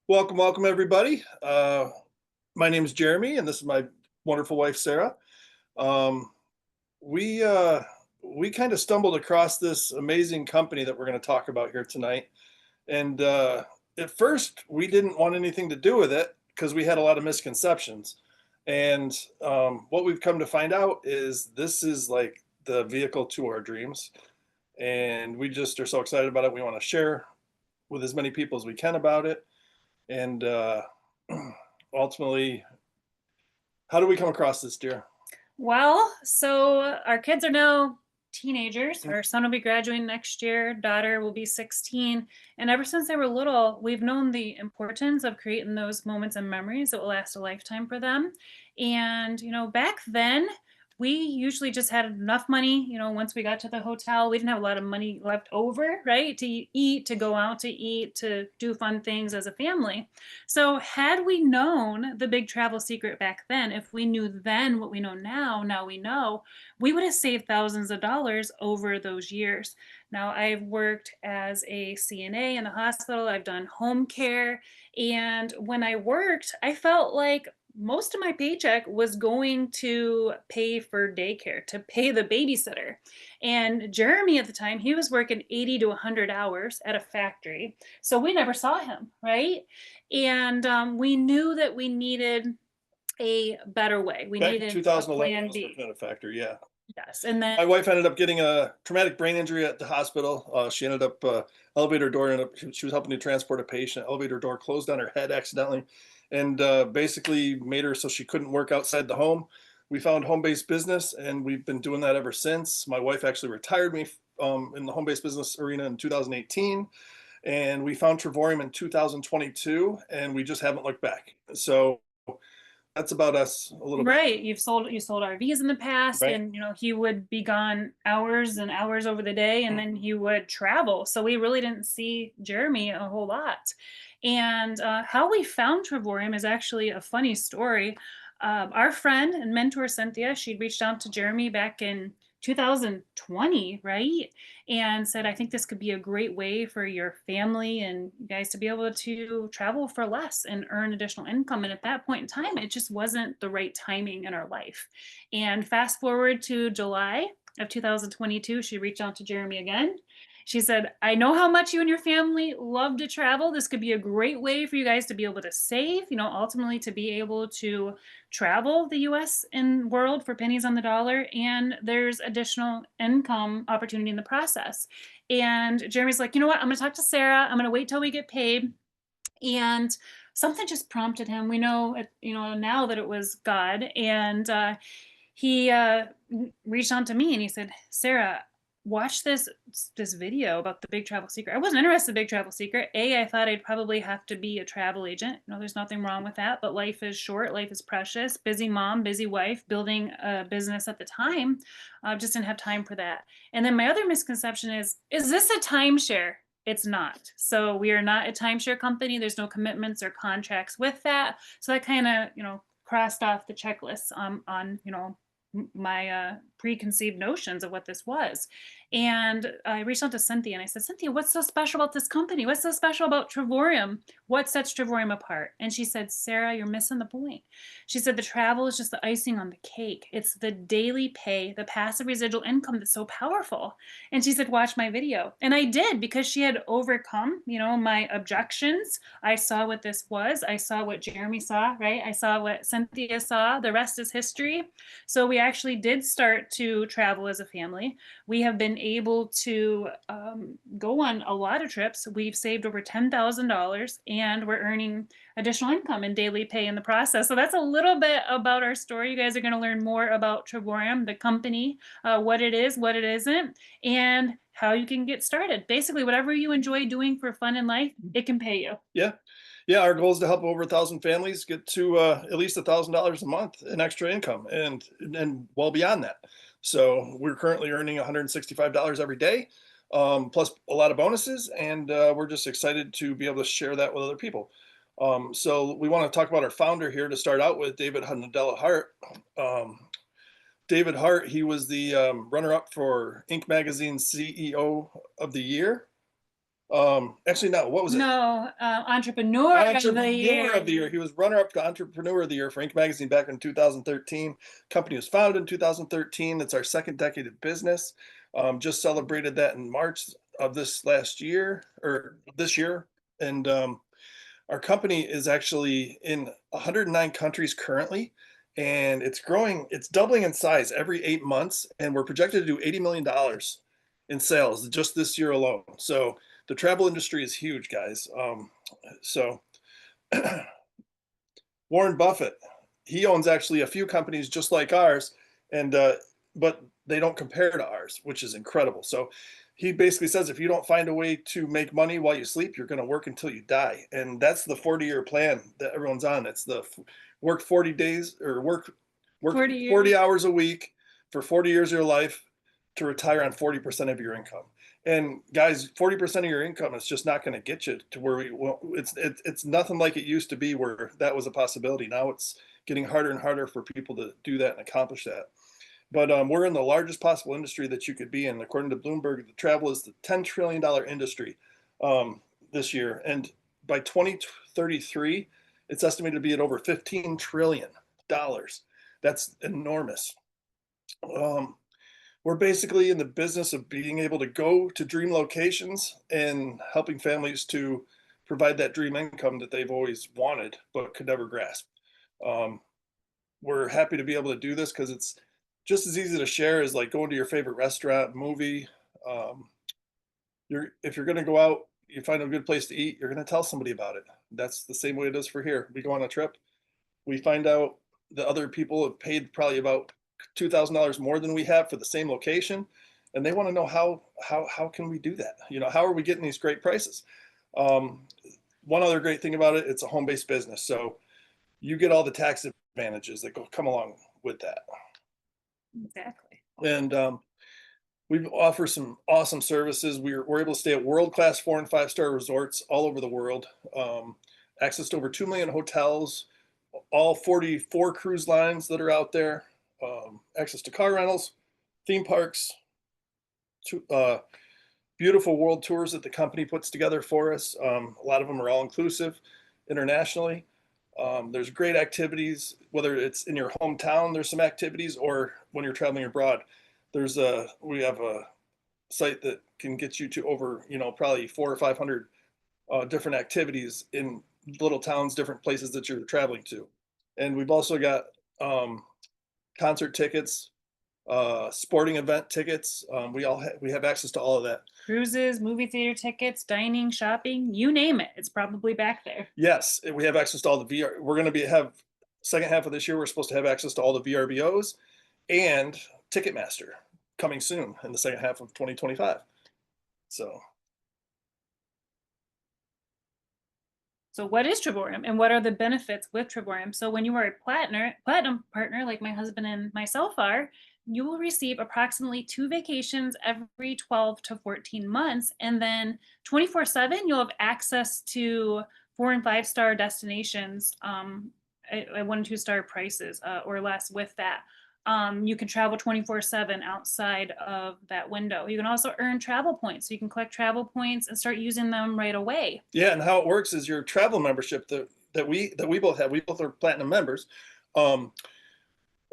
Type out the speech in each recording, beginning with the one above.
Welcome everybody. My name is Jeremy, and this is my wonderful wife Sarah. Um, we uh, we kind of stumbled across this amazing company that we're going to talk about here tonight, and at first we didn't want anything to do with it because we had a lot of misconceptions. And what we've come to find out is this is like the vehicle to our dreams, and we just are so excited about it. We want to share with as many people as we can about it. And ultimately, how do we come across this, dear? Well, so our kids are now teenagers. Mm. Our son will be graduating next year, daughter will be 16. And ever since they were little, we've known the importance of creating those moments and memories that will last a lifetime for them. And, back then, we usually just had enough money. Once we got to the hotel, we didn't have a lot of money left over, right? To eat, to go out to eat, to do fun things as a family. So, had we known the big travel secret back then, if we knew then what we know now, now we know, we would have saved thousands of dollars over those years. Now, I've worked as a CNA in the hospital, I've done home care. And when I worked, I felt like most of my paycheck was going to pay for daycare, to pay the babysitter. And Jeremy at the time, he was working 80 to 100 hours at a factory. So we never saw him, right? And we knew that we needed a better way. We Back in needed a 2011, I plan was B. working at a factory. Yeah, Yes. And then, my wife ended up getting a traumatic brain injury at the hospital. She ended up elevator door. She was helping to transport a patient. Elevator door closed on her head accidentally, and basically made her so she couldn't work outside the home. We found home-based business, and we've been doing that ever since. My wife actually retired me in the home-based business arena in 2018, and we found Trevorium in 2022, and we just haven't looked back. So that's about us a little bit, right, you sold RVs in the past, right? and he would be gone hours and hours over the day, and then he would travel. So we really didn't see Jeremy a whole lot. And how we found Trevorium is actually a funny story. Our friend and mentor Cynthia, she'd reached out to Jeremy back in 2020, right? And said, I think this could be a great way for your family and you guys to be able to travel for less and earn additional income. And at that point in time, it just wasn't the right timing in our life. And fast forward to July of 2022, she reached out to Jeremy again. She said, I know how much you and your family love to travel. This could be a great way for you guys to be able to save, ultimately to be able to travel the US and world for pennies on the dollar. And there's additional income opportunity in the process. And Jeremy's like, you know what? I'm going to talk to Sarah. I'm going to wait till we get paid. And something just prompted him. We know, now that it was God. And he reached out to me and he said, Sarah, watch this video about the big travel secret. I wasn't interested in big travel secret. I thought I'd probably have to be a travel agent. There's nothing wrong with that, but life is short, life is precious. Busy mom, busy wife, building a business at the time. Just didn't have time for that. And then my other misconception is this a timeshare? It's not. So we are not a timeshare company. There's no commitments or contracts with that. So that kind of, crossed off the checklist on my preconceived notions of what this was. And I reached out to Cynthia and I said, Cynthia, what's so special about this company? What's so special about Trevorium? What sets Trevorium apart? And she said, Sarah, you're missing the point. She said, the travel is just the icing on the cake. It's the daily pay, the passive residual income that's so powerful. And she said, watch my video. And I did because she had overcome, my objections. I saw what this was. I saw what Jeremy saw, right? I saw what Cynthia saw. The rest is history. So we actually did start to travel as a family. We have been able to go on a lot of trips. We've saved over $10,000 and we're earning additional income and daily pay in the process. So that's a little bit about our story. You guys are going to learn more about Trevorium, the company, what it is, what it isn't, and how you can get started. Basically, whatever you enjoy doing for fun in life, it can pay you. Yeah. Yeah, our goal is to help over 1,000 families get to at least $1,000 a month in extra income, and well beyond that. So we're currently earning $165 every day, plus a lot of bonuses, and we're just excited to be able to share that with other people. So we want to talk about our founder here to start out with, David Nadella Hart. Um, David Hart, he was the runner-up for Inc. Magazine's CEO of the Year. Actually, no, what was it? No, entrepreneur of the Entrepreneur of the year. Year. He was runner-up to Entrepreneur of the Year for Inc. magazine back in 2013. Company was founded in 2013. It's our second decade of business. Just celebrated that in March of this last year or this year. And our company is actually in 109 countries currently, and it's growing. It's doubling in size every 8 months, and we're projected to do $80 million in sales just this year alone. So the travel industry is huge, guys. So Warren Buffett, he owns actually a few companies just like ours, and but they don't compare to ours, which is incredible. So he basically says if you don't find a way to make money while you sleep, you're going to work until you die, and that's the 40-year plan that everyone's on. It's the work 40 days or work 40 years. 40 hours a week for 40 years of your life to retire on 40% of your income. And guys, 40% of your income is just not going to get you to where we well, it's nothing like it used to be where that was a possibility. Now it's getting harder and harder for people to do that and accomplish that. But we're in the largest possible industry that you could be in. According to Bloomberg, the travel is the $10 trillion industry this year. And by 2033, it's estimated to be at over $15 trillion. That's enormous. We're basically in the business of being able to go to dream locations and helping families to provide that dream income that they've always wanted but could never grasp. Um, we're happy to be able to do this because it's just as easy to share as like going to your favorite restaurant, movie. Um, if you're going to go out, you find a good place to eat, you're going to tell somebody about it. That's the same way it is for here. We go on a trip, we find out that other people have paid probably about $2,000 more than we have for the same location, and they want to know how can we do that? You know, how are we getting these great prices? Um, One other great thing about it, it's a home-based business, so you get all the tax advantages that come along with that. Exactly. And we offer some awesome services. We're able to stay at world-class 4 and 5 star resorts all over the world. Access to over 2 million hotels, all 44 cruise lines that are out there, access to car rentals, theme parks, beautiful world tours that the company puts together for us. A lot of them are all inclusive internationally. There's great activities, whether it's in your hometown, there's some activities, or when you're traveling abroad. We have a site that can get you to over, probably 400 or 500 different activities in little towns, different places that you're traveling to. And we've also got concert tickets, sporting event tickets. We have access to all of that. Cruises, movie theater tickets, dining, shopping, you name it. It's probably back there. Yes, we have access to all the VR. We're going to have second half of this year. We're supposed to have access to all the VRBOs and Ticketmaster coming soon in the second half of 2025. So what is Triborium and what are the benefits with Triborium? So when you are a platinum partner, like my husband and myself are, you will receive approximately 2 vacations every 12 to 14 months. And then 24/7, you'll have access to 4 and 5 star destinations at 1 and 2 star prices or less with that. You can travel 24/7 outside of that window. You can also earn travel points. So you can collect travel points and start using them right away. yeah, and how it works is your travel membership that we both have. We both are platinum members. Um,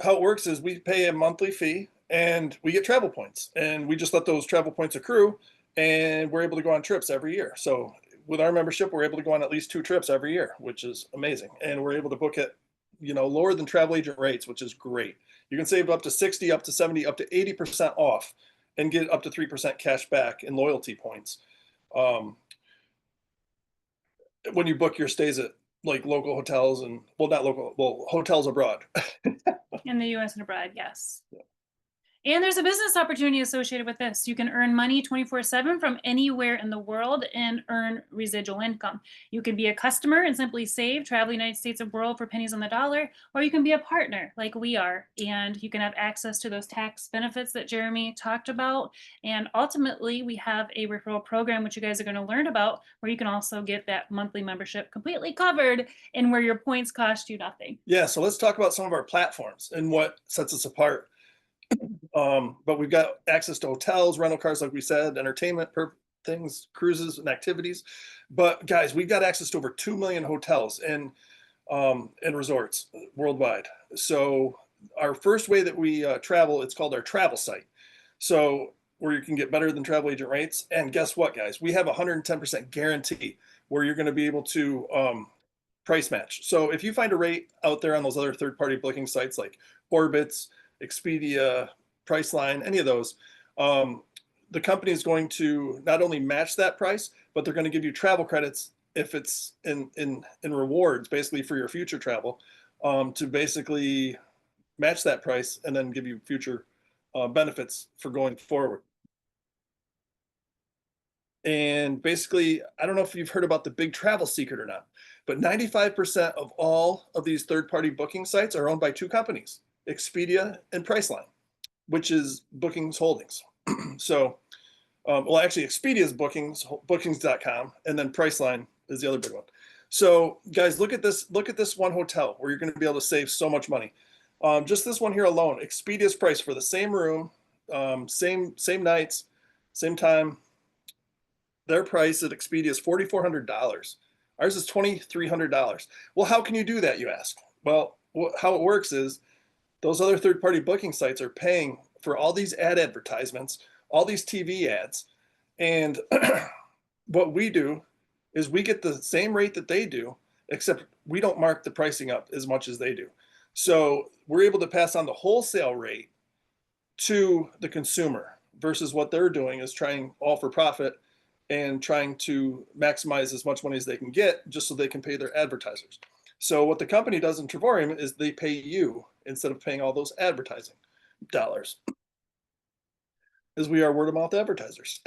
how it works is we pay a monthly fee and we get travel points, and we just let those travel points accrue, and we're able to go on trips every year. So with our membership, we're able to go on at least 2 trips every year, which is amazing, and we're able to book it, lower than travel agent rates, which is great. You can save up to 60, up to 70, up to 80% off, and get up to 3% cash back in loyalty points um, when you book your stays at like local hotels and not local, hotels abroad. In the US and abroad, yes. And there's a business opportunity associated with this. You can earn money 24/7 from anywhere in the world and earn residual income. You can be a customer and simply save, travel the United States and world for pennies on the dollar, or you can be a partner like we are, and you can have access to those tax benefits that Jeremy talked about. And ultimately, we have a referral program, which you guys are going to learn about, where you can also get that monthly membership completely covered and where your points cost you nothing. Yeah, so let's talk about some of our platforms and what sets us apart. But we've got access to hotels, rental cars, like we said, entertainment things, cruises and activities. But guys, we've got access to over 2 million hotels and resorts worldwide. So our first way that we travel, it's called our travel site. So where you can get better than travel agent rates. And guess what, guys? We have a 110% guarantee where you're going to be able to price match. So if you find a rate out there on those other third-party booking sites like Orbitz, Expedia, Priceline, any of those, the company is going to not only match that price, but they're going to give you travel credits if it's in rewards, basically for your future travel, to basically match that price and then give you future benefits for going forward. And basically, I don't know if you've heard about the big travel secret or not, but 95% of all of these third-party booking sites are owned by two companies, Expedia and Priceline, which is Bookings Holdings. So, well, actually, Expedia's bookings.com, and then Priceline is the other big one. So, guys, look at this. Look at this one hotel where you're going to be able to save so much money. Just this one here alone, Expedia's price for the same room, same nights, same time. Their price at Expedia is $4,400. Ours is $2,300. Well, how can you do that, you ask? Well, how it works is those other third-party booking sites are paying for all these ad advertisements, all these TV ads, and what we do is we get the same rate that they do, except we don't mark the pricing up as much as they do. So we're able to pass on the wholesale rate to the consumer versus what they're doing is trying all for profit and trying to maximize as much money as they can get just so they can pay their advertisers. So what the company does in Travorium is they pay you instead of paying all those advertising dollars, as we are word of mouth advertisers.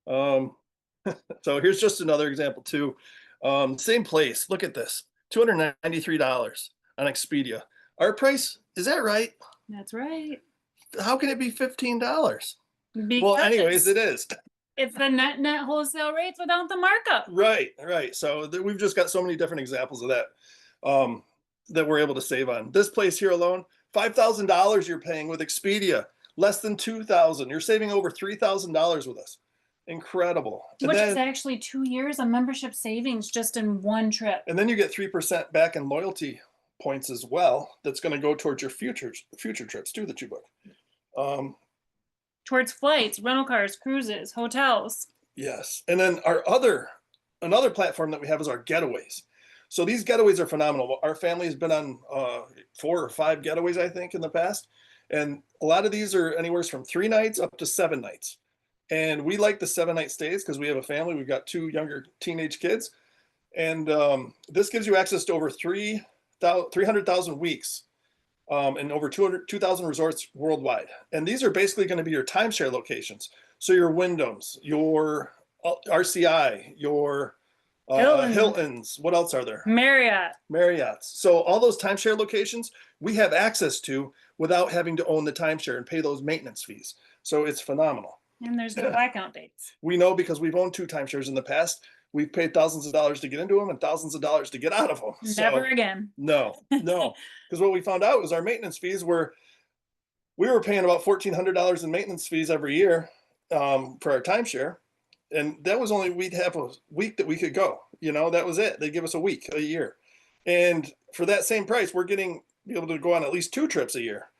um, so here's just another example too. Same place. Look at this, $293 on Expedia. Our price, is that right? That's right. How can it be $15? Well, Because anyways, it is. it's the net wholesale rates without the markup. Right, right. So we've just got so many different examples of that that we're able to save on. This place here alone, $5,000 you're paying with Expedia, less than $2,000. You're saving over $3,000 with us. Incredible. Which is actually 2 years of membership savings just in one trip. And then you get 3% back in loyalty points as well. That's going to go towards your future trips too that you book. Towards flights, rental cars, cruises, hotels. Yes. And then another platform that we have is our getaways. So these getaways are phenomenal. Our family has been on 4 or 5 getaways, I think, in the past. And a lot of these are anywhere from 3 nights up to 7 nights. And we like the 7-night stays because we have a family. We've got 2 younger teenage kids. And this gives you access to over 300,000 weeks and over 2,000 resorts worldwide. And these are basically going to be your timeshare locations. So your Wyndhams, your RCI, your Hiltons, what else are there? Marriott's. So all those timeshare locations we have access to without having to own the timeshare and pay those maintenance fees. So it's phenomenal. And there's no blackout dates. We know because we've owned 2 timeshares in the past. We've paid thousands of dollars to get into them and thousands of dollars to get out of them. Never again. No. Because what we found out was our maintenance fees we were paying about $1,400 in maintenance fees every year for our timeshare. And that was only, we'd have a week that we could go, that was it. They give us a year. And for that same price, we're be able to go on at least 2 trips a year.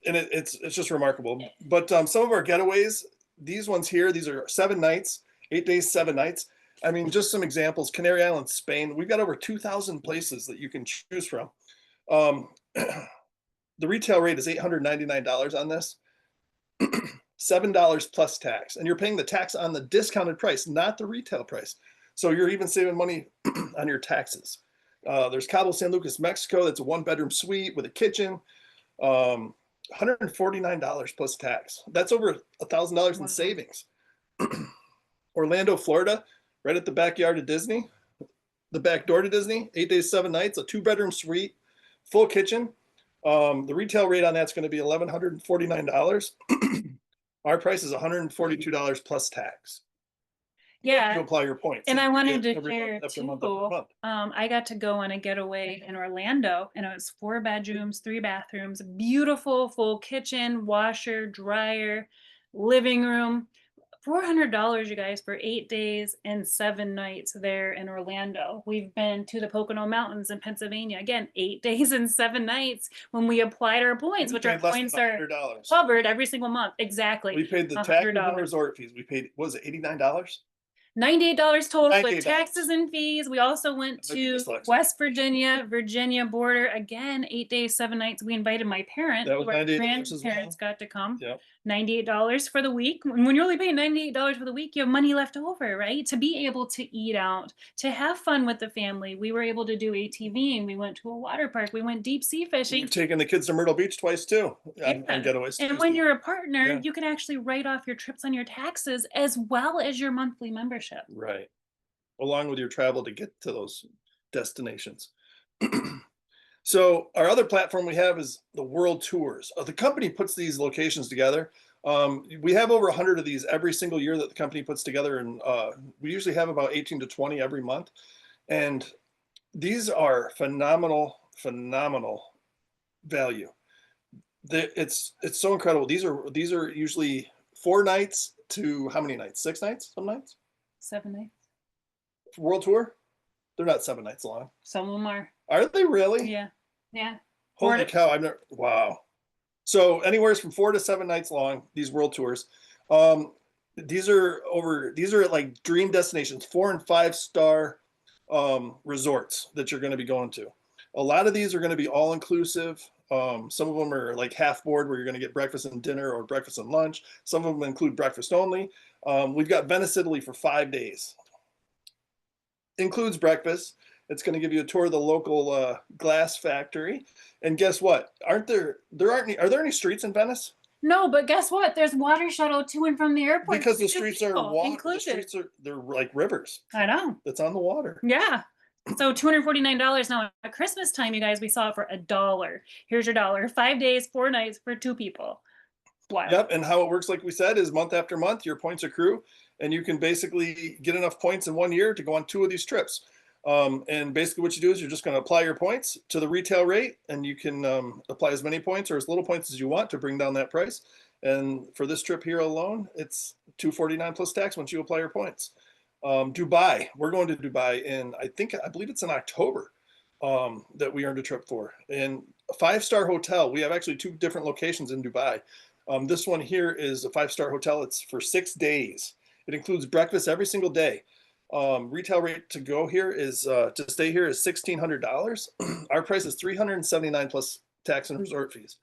And it's just remarkable. But some of our getaways, these ones here, these are 7 nights, 8 days, 7 nights. I mean, just some examples. Canary Islands, Spain. We've got over 2,000 places that you can choose from. The retail rate is $899 on this. $7 plus tax. And you're paying the tax on the discounted price, not the retail price. So you're even saving money on your taxes. There's Cabo San Lucas, Mexico. That's a 1-bedroom suite with a kitchen. $149 plus tax. That's over $1,000 in savings. Orlando, Florida, right at the backyard of Disney, the back door to Disney, 8 days, 7 nights, a 2-bedroom suite, full kitchen. The retail rate on that's going to be $1,149. Our price is $142 plus tax. Yeah. To apply your points. And I wanted to share too, I got to go on a getaway in Orlando, and it was 4 bedrooms, 3 bathrooms, beautiful full kitchen, washer, dryer, living room. $400, you guys, for 8 days and 7 nights there in Orlando. We've been to the Pocono Mountains in Pennsylvania. Again, 8 days and 7 nights when we applied our points, We which our paid less than points are $100. covered every single month. Exactly. We paid the taxes and $100. resort fees. We paid, what was it, $89? $98 total with $98. taxes and fees. We also went The deepest to selection. West Virginia, Virginia border. Again, 8 days, 7 nights. We invited my parents. That was so our $98 as well. grandparents got to come. Yep. $98 for the week. When you're only paying $98 for the week, you have money left over, right? To be able to eat out, to have fun with the family. We were able to do ATVing. We went to a water park. We went deep sea fishing. We've taken the kids to Myrtle Beach twice too on Yeah. getaways. And too, when so- you're a partner, Yeah. you can actually write off your trips on your taxes as well as your monthly membership. Right. Along with your travel to get to those destinations. So our other platform we have is the World Tours. The company puts these locations together. We have over 100 of these every single year that the company puts together, and we usually have about 18 to 20 every month. And these are phenomenal value. It's so incredible. These are usually 4 nights to how many nights? 6 nights? Some nights? 7 nights. World Tour? They're not 7 nights long. Some of them are. Are they really? Yeah. Yeah. Holy 4 cow! Wow. So anywhere from 4 to 7 nights long. These World Tours. These are at like dream destinations, 4 and 5 star resorts that you're going to be going to. A lot of these are going to be all inclusive. Some of them are like half board where you're going to get breakfast and dinner or breakfast and lunch. Some of them include breakfast only. We've got Venice, Italy for 5 days. Includes breakfast. It's going to give you a tour of the local glass factory. And guess what? Are there any streets in Venice? No, but guess what? There's water shuttle to and from the airport. Because the for 2 streets are people, water. The included. streets they're like rivers I know. that's on the water. Yeah. So $249 now at Christmas time, you guys, we saw it for $1. Here's your dollar. 5 days, 4 nights for 2 people. Wow. Yep. And how it works, like we said, is month after month, your points accrue, and you can basically get enough points in 1 year to go on 2 of these trips. And basically what you do is you're just going to apply your points to the retail rate, and you can apply as many points or as little points as you want to bring down that price. And for this trip here alone, it's $249 plus tax once you apply your points. Dubai, we're going to Dubai in, I believe it's in October, that we earned a trip for. And a 5-star hotel. We have actually 2 different locations in Dubai. This one here is a 5-star hotel. It's for 6 days. It includes breakfast every single day. Retail rate to go here is to stay here is $1,600. Our price is $379 plus tax and resort fees.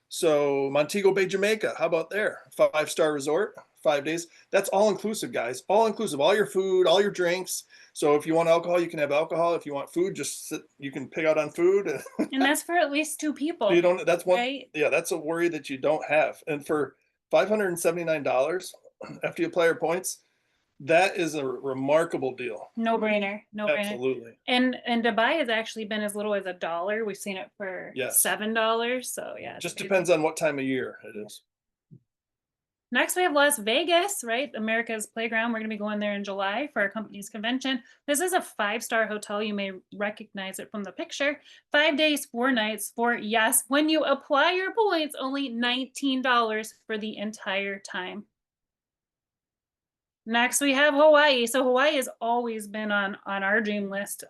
So Montego Bay, Jamaica, how about there? 5-star resort, 5 days. That's all inclusive, guys. All inclusive. All your food, all your drinks. So if you want alcohol, you can have alcohol. If you want food, you can pick out on food. And that's for at least 2 people. You don't. That's one. Right? Yeah, that's a worry that you don't have. And for $579 after you apply your points, that is a remarkable deal. No brainer. No brainer. Absolutely. And Dubai has actually been as little as $1. We've seen it for Yes. $7. So yeah. it's Just amazing. depends on what time of year it is. Next, we have Las Vegas, right? America's Playground. We're going to be going there in July for our company's convention. This is a 5-star hotel. You may recognize it from the picture. 5 days, 4 nights for, yes, when you apply your points, only $19 for the entire time. Next, we have Hawaii. So Hawaii has always been on our dream list.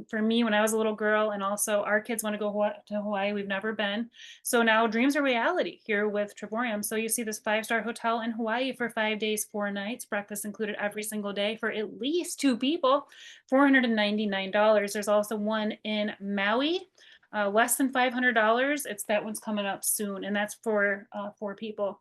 For me, when I was a little girl, and also our kids want to go to Hawaii. We've never been. So now dreams are reality here with Trivorium. So you see this 5-star hotel in Hawaii for 5 days, 4 nights, breakfast included every single day for at least 2 people, $499. There's also one in Maui, less than $500. That one's coming up soon, and that's for 4 people.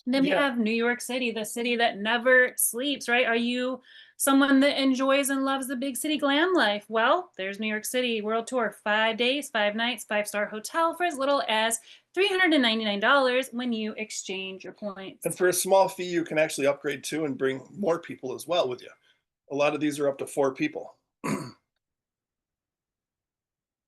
Then we Yeah. have New York City, the city that never sleeps, right? Are you someone that enjoys and loves the big city glam life? Well, there's New York City World Tour, 5 days, 5 nights, 5-star hotel for as little as $399 when you exchange your points. And for a small fee, you can actually upgrade too and bring more people as well with you. A lot of these are up to 4 people.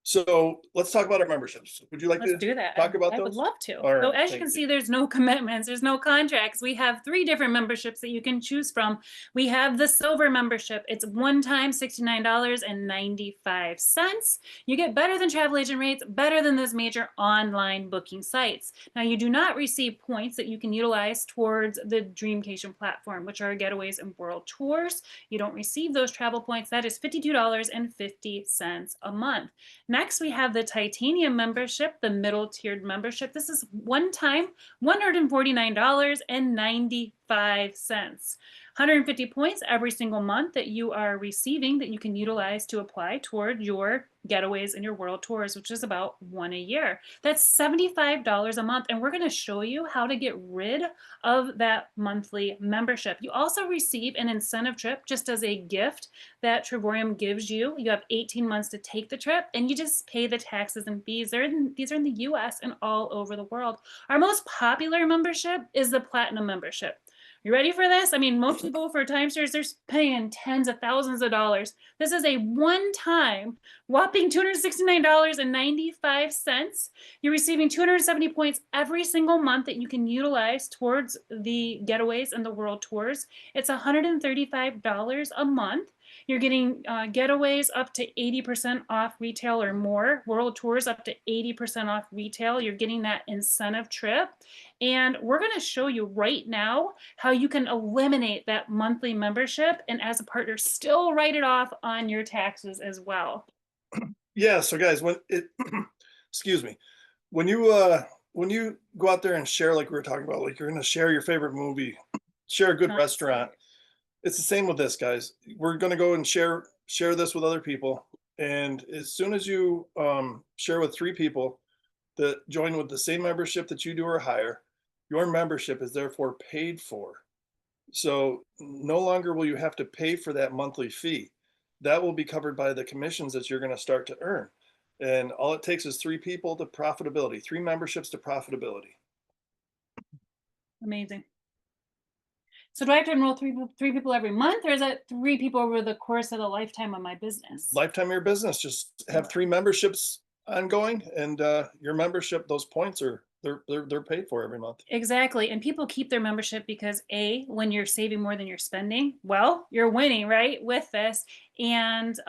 So let's talk about our memberships. Would you like Let's to do that. talk about I would those? love to. All So right, as you thank can you. see, there's no commitments, there's no contracts. We have three different memberships that you can choose from. We have the silver membership. It's one time $69.95. You get better than travel agent rates, better than those major online booking sites. Now you do not receive points that you can utilize towards the Dreamcation platform, which are getaways and world tours. You don't receive those travel points. That is $52.50 a month. Next, we have the titanium membership, the middle tiered membership. This is one time $149.95. 150 points every single month that you are receiving that you can utilize to apply toward your getaways and your world tours, which is about one a year. That's $75 a month. And we're going to show you how to get rid of that monthly membership. You also receive an incentive trip just as a gift that Trivorium gives you. You have 18 months to take the trip and you just pay the taxes and fees. These are in the US and all over the world. Our most popular membership is the platinum membership. You ready for this? I mean, most people for timeshares, they're paying tens of thousands of dollars. This is a one-time whopping $269.95. You're receiving 270 points every single month that you can utilize towards the getaways and the world tours. It's $135 a month. You're getting getaways up to 80% off retail or more, world tours up to 80% off retail. You're getting that incentive trip. And we're going to show you right now how you can eliminate that monthly membership and as a partner still write it off on your taxes as well. Yeah, so guys, when it excuse me, when you go out there and share like we were talking about, like you're gonna share your favorite movie, share a good restaurant. It's the same with this, guys. We're gonna go and share this with other people. And as soon as you share with three people that join with the same membership that you do or higher, your membership is therefore paid for. So no longer will you have to pay for that monthly fee. That will be covered by the commissions that you're going to start to earn. And all it takes is three people to profitability, three memberships to profitability. Amazing. So do I have to enroll three people every month, or is that three people over the course of the lifetime of my business? Lifetime of your business, just have three memberships ongoing, and your membership, those points are they're paid for every month. Exactly. And people keep their membership because A, when you're saving more than you're spending, well, you're winning, right? With this. And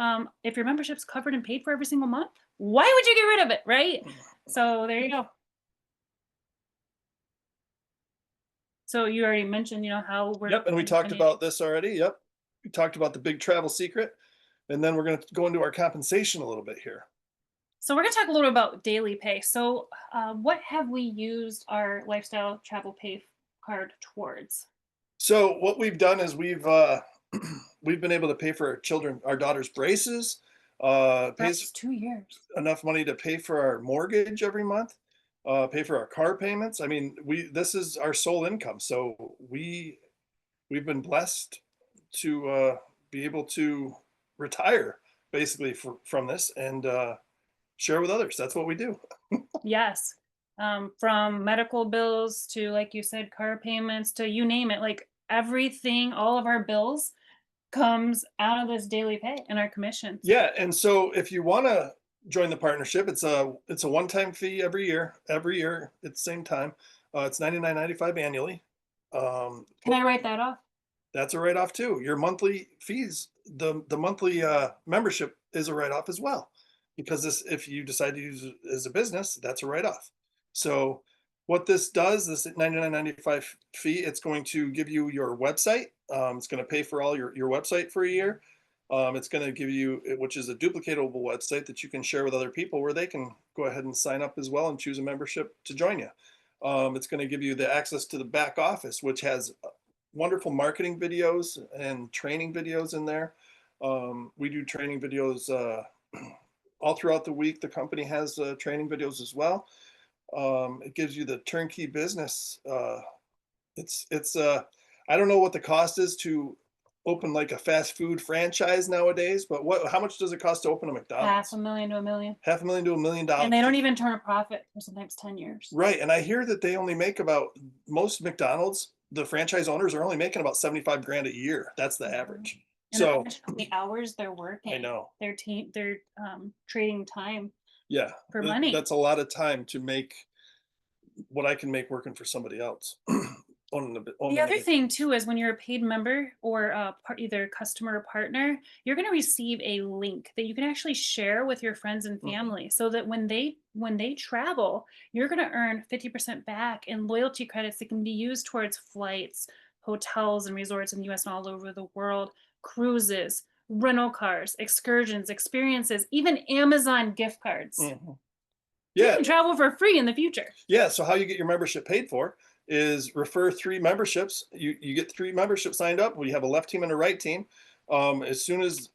if your membership's covered and paid for every single month, why would you get rid of it, right? So there you go. So you already mentioned, how we're Yep, and we talked about this already. Yep, we talked about the big travel secret, and then we're going to go into our compensation a little bit here. So we're going to talk a little about daily pay. So what have we used our lifestyle travel pay card towards? So what we've done is we've been able to pay for our daughter's braces, pays That's 2 years. enough money to pay for our mortgage every month, pay for our car payments. I mean, this is our sole income, so we've been blessed to be able to retire basically from this and share with others. That's what we do. Yes. From medical bills to, like you said, car payments to you name it, like everything, all of our bills comes out of this daily pay and our commissions. Yeah, and so if you want to join the partnership, it's a one-time fee every year. Every year at the same time, it's $99.95 annually. Can I write that off? That's a write-off too. Your monthly fees, the monthly membership is a write-off as well, because this, if you decide to use it as a business, that's a write-off. So what this does, this $99.95 fee, it's going to give you your website. It's going to pay for all your website for a year. It's going to give you, which is a duplicatable website that you can share with other people where they can go ahead and sign up as well and choose a membership to join you. It's going to give you the access to the back office, which has wonderful marketing videos and training videos in there. We do training videos all throughout the week. The company has training videos as well. It gives you the turnkey business. It's I don't know what the cost is to open like a fast food franchise nowadays, but how much does it cost to open a McDonald's? $500,000 to $1 million. $500,000 to $1 million. And they don't even turn a profit for sometimes 10 years. Right. And I hear that they only make most McDonald's, the franchise owners are only making about 75 grand a year. That's the average. And So imagine how many hours they're working. I know. They're trading time Yeah, for money. that's a lot of time to make what I can make working for somebody else. The Owning a other big thing team. too is when you're a paid member or either customer or partner, you're going to receive a link that you can actually share with your friends and Mhm. family, so that when they travel, you're going to earn 50% back in loyalty credits that can be used towards flights, hotels and resorts in the US and all over the world, cruises, rental cars, excursions, experiences, even Amazon gift cards. Mhm. So you Yeah, can travel for free in the future. yeah. So how you get your membership paid for is refer three memberships. You get three memberships signed up. We have a left team and a right team. As soon as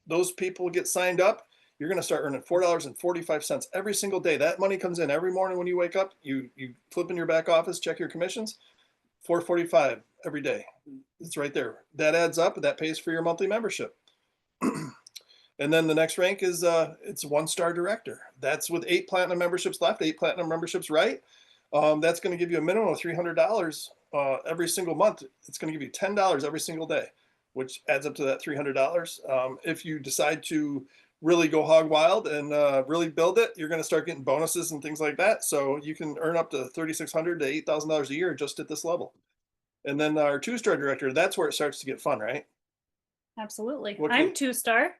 those people get signed up, you're going to start earning $4.45 every single day. That money comes in every morning when you wake up. You flip in your back office, check your commissions. 445 every day. It's right there. That adds up. That pays for your monthly membership. And then the next rank is it's 1 star director. That's with 8 platinum memberships left, 8 platinum memberships right. That's going to give you a minimum of $300 every single month. It's going to give you $10 every single day, which adds up to that $300. If you decide to really go hog wild and really build it, you're going to start getting bonuses and things like that. So you can earn up to $3,600 to $8,000 a year just at this level. And then our 2 star director, that's where it starts to get fun, right? Absolutely. What can I'm 2 star,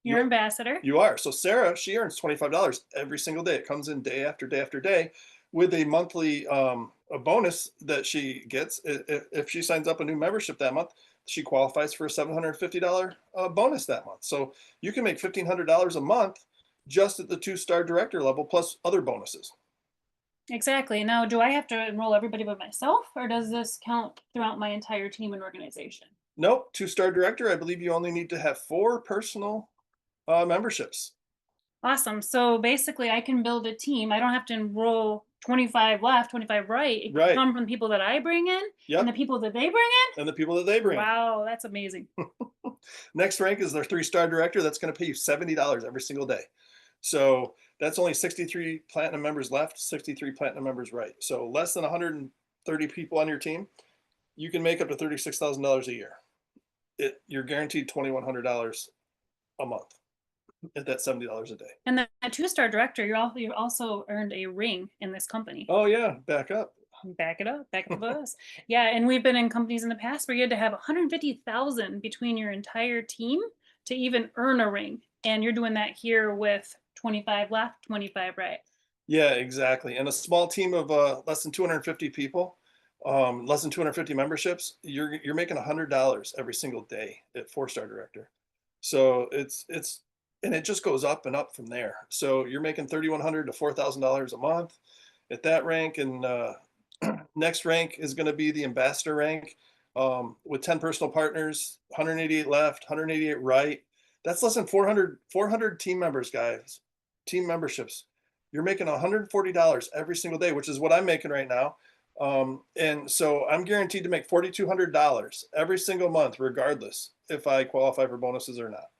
your you ambassador. You are. So Sarah, she earns $25 every single day. It comes in day after day after day with a monthly a bonus that she gets. If she signs up a new membership that month, she qualifies for a $750 bonus that month. So you can make $1,500 a month just at the 2 star director level plus other bonuses. Exactly. Now, do I have to enroll everybody but myself, or does this count throughout my entire team and organization? Nope, 2 star director, I believe you only need to have 4 personal memberships. Awesome. So basically, I can build a team. I don't have to enroll 25 left, 25 right. It can Right. come from the people that I bring in and the Yep. people that they bring And the people that they in. bring in. Wow, that's amazing. Next rank is their 3 star director. That's going to pay you $70 every single day. So that's only 63 platinum members left, 63 platinum members right. So less than 130 people on your team, you can make up to $36,000 a year. You're guaranteed $2,100 a month at that $70 a day. And that 2 star director, you also earned a ring in this company. Oh yeah, back up. Back up the bus. Yeah, and we've been in companies in the past where you had to have 150,000 between your entire team to even earn a ring. And you're doing that here with 25 left, 25 right. Yeah, exactly. And a small team of less than 250 people, less than 250 memberships, you're making $100 every single day at 4 star director. So it's and it just goes up and up from there. So you're making 3,100 to $4,000 a month at that rank, and next rank is going to be the ambassador rank with 10 personal partners, 188 left, 188 right. That's less than 400 team members, guys. Team memberships. You're making $140 every single day, which is what I'm making right now. And so I'm guaranteed to make $4,200 every single month, regardless if I qualify for bonuses or not,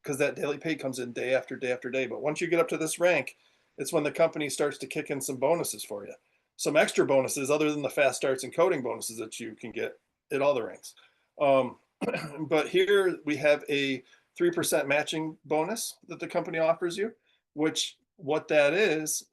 because that daily pay comes in day after day after day. But once you get up to this rank, it's when the company starts to kick in some bonuses for you, some extra bonuses other than the fast starts and coding bonuses that you can get at all the ranks. Um, but here we have a 3% matching bonus that the company offers you, which what that is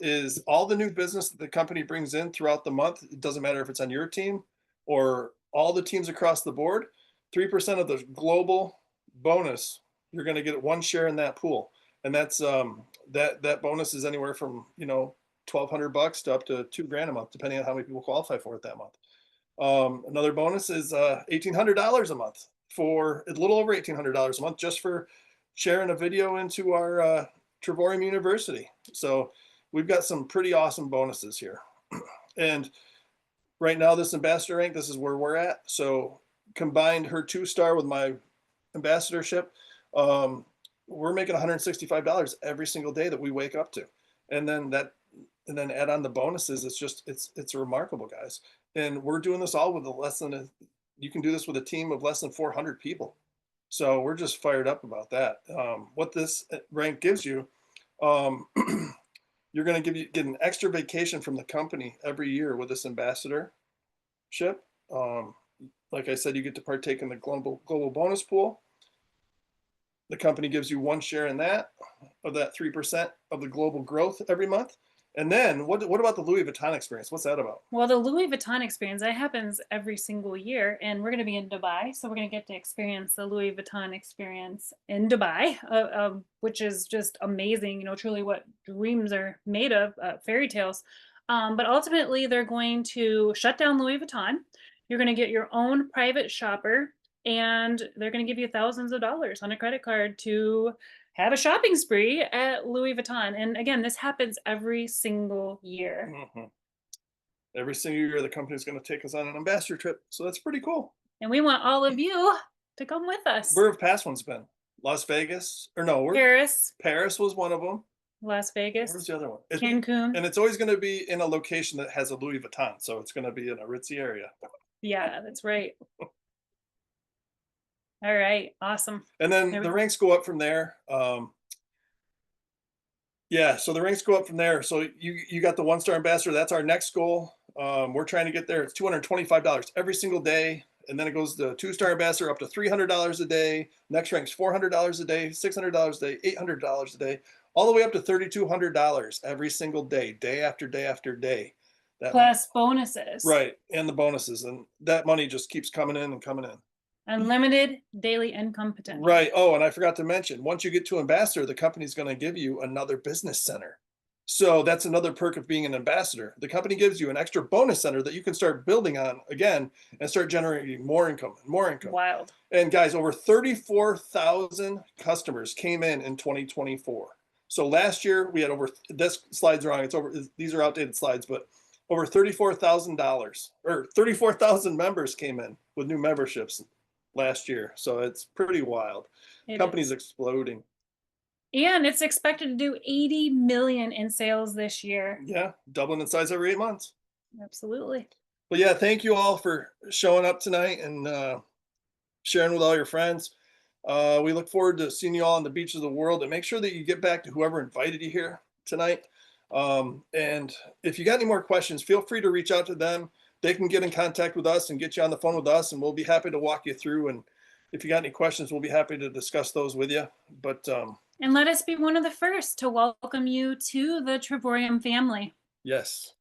all the new business that the company brings in throughout the month. It doesn't matter if it's on your team or all the teams across the board. 3% of the global bonus, you're going to get 1 share in that pool, and that's that bonus is anywhere from 1,200 bucks to up to 2 grand a month, depending on how many people qualify for it that month. Another bonus is $1,800 a month, for a little over $1,800 a month, just for sharing a video into our Trevorium University. So we've got some pretty awesome bonuses here. And right now, this ambassador rank, this is where we're at. So combined her 2 star with my ambassadorship, um, we're making $165 every single day that we wake up to. And then add on the bonuses. It's remarkable, guys. And we're doing this all with you can do this with a team of less than 400 people. So we're just fired up about that. What this rank gives you, um, you're going to get an extra vacation from the company every year with this ambassadorship. Um, like I said, you get to partake in the global bonus pool. The company gives you one share in that, of that 3% of the global growth every month. And then what about the Louis Vuitton experience? What's that about? Well, the Louis Vuitton experience, that happens every single year, and we're going to be in Dubai, so we're going to get to experience the Louis Vuitton experience in Dubai, which is just amazing. You know, truly what dreams are made of, fairy tales. But ultimately, they're going to shut down Louis Vuitton. You're going to get your own private shopper, and they're going to give you thousands of dollars on a credit card to have a shopping spree at Louis Vuitton. And again, this happens every single year. Mhm. Every single year, the company's going to take us on an ambassador trip. So that's pretty cool. And we want all of you to come with us. Where have past ones been? Las Vegas? Or no, Paris, Paris was one of them. Las Where's Vegas, the other one? Cancun. And it's always going to be in a location that has a Louis Vuitton. So it's going to be in a ritzy area. Yeah, that's right. All right, awesome. And then There we the go. ranks go up from there. Yeah, so the ranks go up from there. So you got the 1-star ambassador. That's our next goal. We're trying to get there. It's $225 every single day, and then it goes to 2-star ambassador up to $300 a day. Next rank's $400 a day, $600 a day, $800 a day, all the way up to $3,200 every single day, day after day after day. That Plus bonuses. right, and the bonuses, and that money just keeps coming in and coming in. Unlimited daily income potential. Right. Oh, and I forgot to mention, once you get to ambassador, the company's going to give you another business center. So that's another perk of being an ambassador. The company gives you an extra bonus center that you can start building on again and start generating more income and more income. Wild. And guys, over 34,000 customers came in 2024. So last year we had over, this slide's wrong. It's over, these are outdated slides, but over $34,000 or 34,000 members came in with new memberships last year. So it's pretty wild. It Company's is. exploding. And it's expected to do 80 million in sales this year. Yeah, doubling in size every 8 months. Absolutely. But yeah, thank you all for showing up tonight and sharing with all your friends. We look forward to seeing you all on the beaches of the world, and make sure that you get back to whoever invited you here tonight. And if you got any more questions, feel free to reach out to them. They can get in contact with us and get you on the phone with us, and we'll be happy to walk you through. And if you got any questions, we'll be happy to discuss those with you. But And let us be one of the first to welcome you to the Trevorium family. yes.